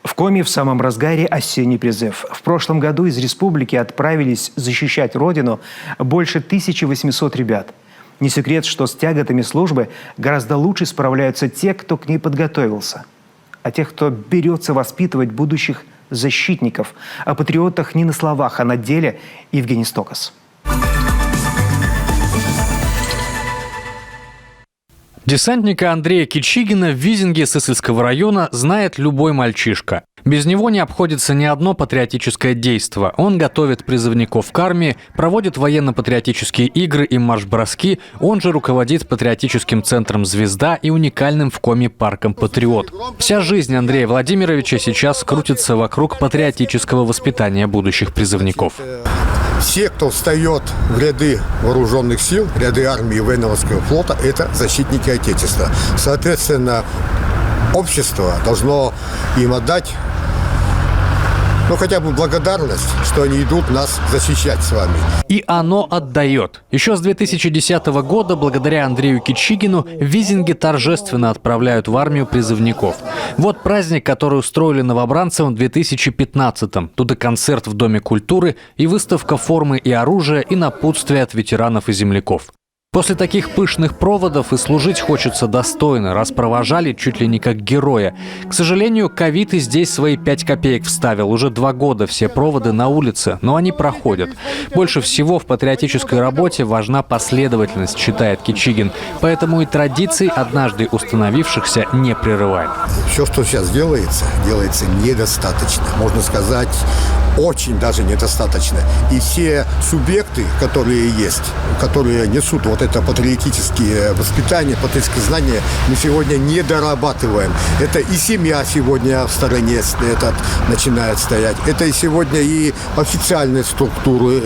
В Коми в самом разгаре осенний призыв. В прошлом году из республики отправились защищать родину больше 1800 ребят. Не секрет, что с тяготами службы гораздо лучше справляются те, кто к ней подготовился. А тех, кто берется воспитывать будущих защитников. О патриотах не на словах, а на деле. Евгений Стокос. Десантника Андрея Кичигина в Визинге Сысольского района знает любой мальчишка. Без него не обходится ни одно патриотическое действо. Он готовит призывников к армии, проводит военно-патриотические игры и марш-броски, он же руководит патриотическим центром «Звезда» и уникальным в Коми парком «Патриот». Вся жизнь Андрея Владимировича сейчас крутится вокруг патриотического воспитания будущих призывников. Все, кто встает в ряды вооруженных сил, ряды армии и военно-морского флота, это защитники Отечества. Соответственно, общество должно им отдать, хотя бы благодарность, что они идут нас защищать с вами. И оно отдает. Еще с 2010 года, благодаря Андрею Кичигину, в Визинге торжественно отправляют в армию призывников. Вот праздник, который устроили новобранцам в 2015-м. Тут и концерт в Доме культуры, и выставка формы и оружия, и напутствие от ветеранов и земляков. После таких пышных проводов и служить хочется достойно, раз провожали чуть ли не как героя. К сожалению, ковид и здесь свои 5 копеек вставил. Уже 2 года все проводы на улице, но они проходят. Больше всего в патриотической работе важна последовательность, считает Кичигин. Поэтому и традиций, однажды установившихся, не прерываем. Все, что сейчас делается недостаточно. Можно сказать, очень даже недостаточно. И все субъекты, которые есть, которые несут вот это патриотические воспитания, патриотические знания, мы сегодня не дорабатываем. Это и семья сегодня в стороне начинает стоять. Это и сегодня и официальные структуры.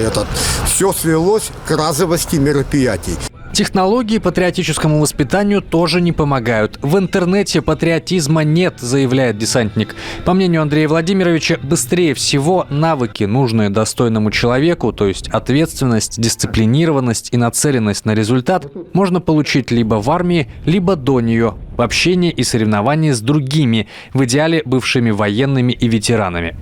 Все свелось к разовости мероприятий. Технологии патриотическому воспитанию тоже не помогают. В интернете патриотизма нет, заявляет десантник. По мнению Андрея Владимировича, быстрее всего навыки, нужные достойному человеку, то есть ответственность, дисциплинированность и нацеленность на результат, можно получить либо в армии, либо до нее, в общении и соревновании с другими, в идеале бывшими военными и ветеранами.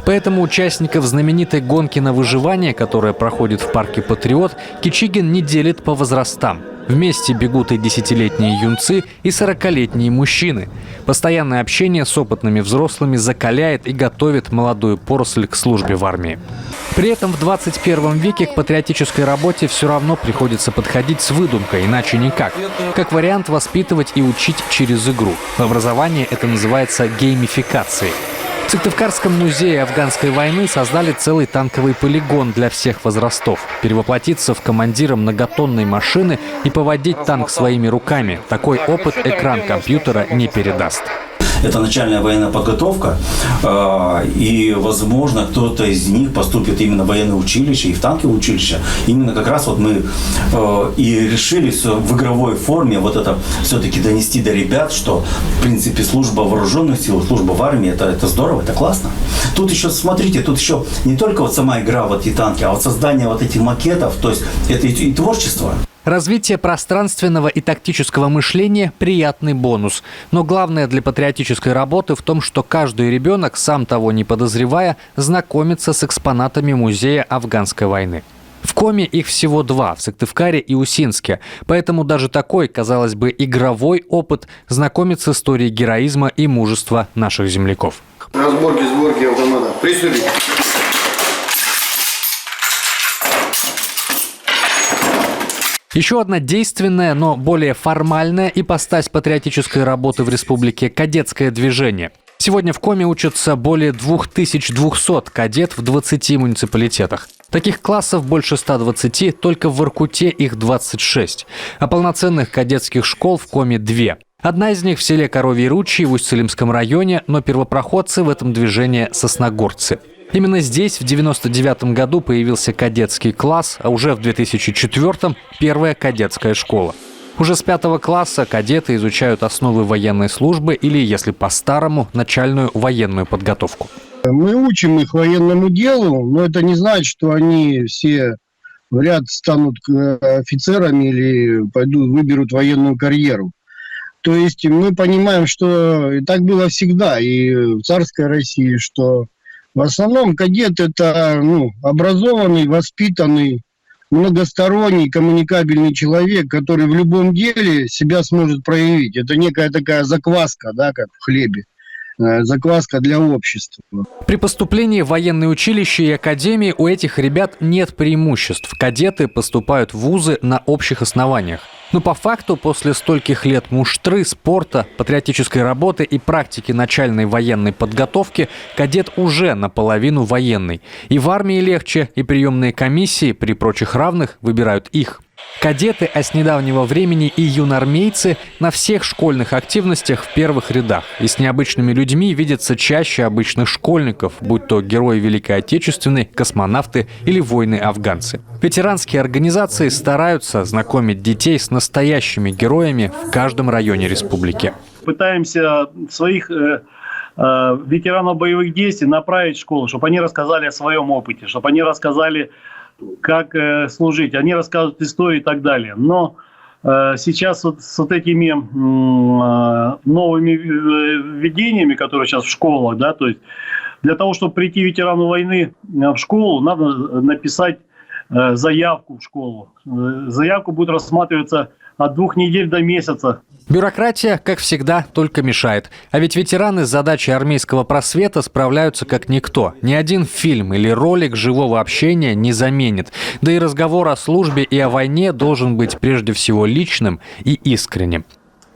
Поэтому участников знаменитой гонки на выживание, которая проходит в парке «Патриот», Кичигин не делит по возрастам. Вместе бегут и 10-летние юнцы, и 40-летние мужчины. Постоянное общение с опытными взрослыми закаляет и готовит молодую поросль к службе в армии. При этом в 21 веке к патриотической работе все равно приходится подходить с выдумкой, иначе никак. Как вариант, воспитывать и учить через игру. В образовании это называется геймификацией. В Сыктывкарском музее афганской войны создали целый танковый полигон для всех возрастов. Перевоплотиться в командира многотонной машины и поводить танк своими руками. Такой опыт экран компьютера не передаст. Это начальная военная подготовка, и, возможно, кто-то из них поступит именно в военное училище и в танковое училище. Именно как раз вот мы и решили в игровой форме вот это все-таки донести до ребят, что, в принципе, служба в вооруженных силах, служба в армии, это здорово, это классно. Тут еще, смотрите, тут еще не только вот сама игра в эти танки, а вот создание вот этих макетов, то есть это и творчество. Развитие пространственного и тактического мышления – приятный бонус. Но главное для патриотической работы в том, что каждый ребенок, сам того не подозревая, знакомится с экспонатами музея афганской войны. В Коми их всего 2 – в Сыктывкаре и Усинске. Поэтому даже такой, казалось бы, игровой опыт знакомит с историей героизма и мужества наших земляков. Разборки автомата. Приступить. Еще одна действенная, но более формальная ипостась патриотической работы в республике – кадетское движение. Сегодня в Коми учатся более 2200 кадет в 20 муниципалитетах. Таких классов больше 120, только в Воркуте их 26. А полноценных кадетских школ в Коми 2. Одна из них в селе Коровьи Ручьи в Усть-Салимском районе, но первопроходцы в этом движении – сосногорцы. Именно здесь в 1999 году появился кадетский класс, а уже в 2004 – первая кадетская школа. Уже с 5 класса кадеты изучают основы военной службы или, если по-старому, начальную военную подготовку. Мы учим их военному делу, но это не значит, что они все в ряд станут офицерами или выберут военную карьеру. То есть мы понимаем, что и так было всегда, и в царской России, что в основном кадет – это образованный, воспитанный, многосторонний, коммуникабельный человек, который в любом деле себя сможет проявить. Это некая такая закваска, да, как в хлебе. Закваска для общества. При поступлении в военные училища и академии у этих ребят нет преимуществ. Кадеты поступают в вузы на общих основаниях. Но по факту, после стольких лет муштры, спорта, патриотической работы и практики начальной военной подготовки, кадет уже наполовину военный. И в армии легче, и приемные комиссии при прочих равных выбирают их. Кадеты, а с недавнего времени и юноармейцы на всех школьных активностях в первых рядах. И с необычными людьми видятся чаще обычных школьников, будь то герои Великой Отечественной, космонавты или воины-афганцы. Ветеранские организации стараются знакомить детей с настоящими героями в каждом районе республики. Пытаемся своих ветеранов боевых действий направить в школу, чтобы они рассказали о своем опыте, чтобы они рассказали, как служить. Они рассказывают истории и так далее. Но сейчас с этими новыми введениями, которые сейчас в школах, да, то есть для того, чтобы прийти ветерану войны в школу, надо написать заявку в школу. Заявка будет рассматриваться от 2 недель до месяца. Бюрократия, как всегда, только мешает. А ведь ветераны с задачей армейского просвета справляются как никто. Ни один фильм или ролик живого общения не заменит. Да и разговор о службе и о войне должен быть прежде всего личным и искренним.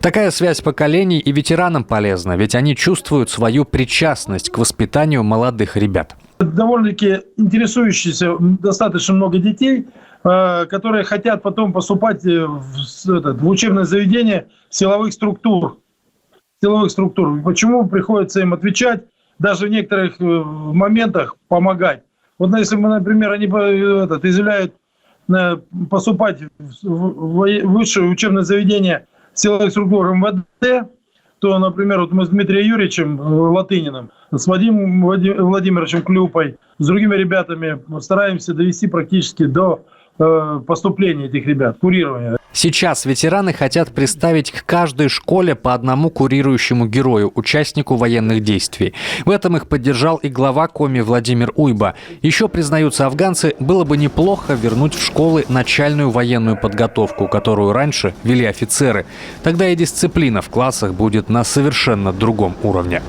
Такая связь поколений и ветеранам полезна, ведь они чувствуют свою причастность к воспитанию молодых ребят. Довольно-таки интересующиеся достаточно много детей, которые хотят потом поступать в учебное заведение силовых структур. Почему приходится им отвечать, даже в некоторых моментах помогать? Вот если мы, например, они изъявляют поступать в высшее учебное заведение силовых структур МВД, то, например, вот мы с Дмитрием Юрьевичем Латыниным, с Вадимом Владимировичем Клюпой, с другими ребятами стараемся довести практически до поступления этих ребят, курирования. Сейчас ветераны хотят представить к каждой школе по одному курирующему герою, участнику военных действий. В этом их поддержал и глава Коми Владимир Уйба. Еще, признаются афганцы, было бы неплохо вернуть в школы начальную военную подготовку, которую раньше вели офицеры. Тогда и дисциплина в классах будет на совершенно другом уровне.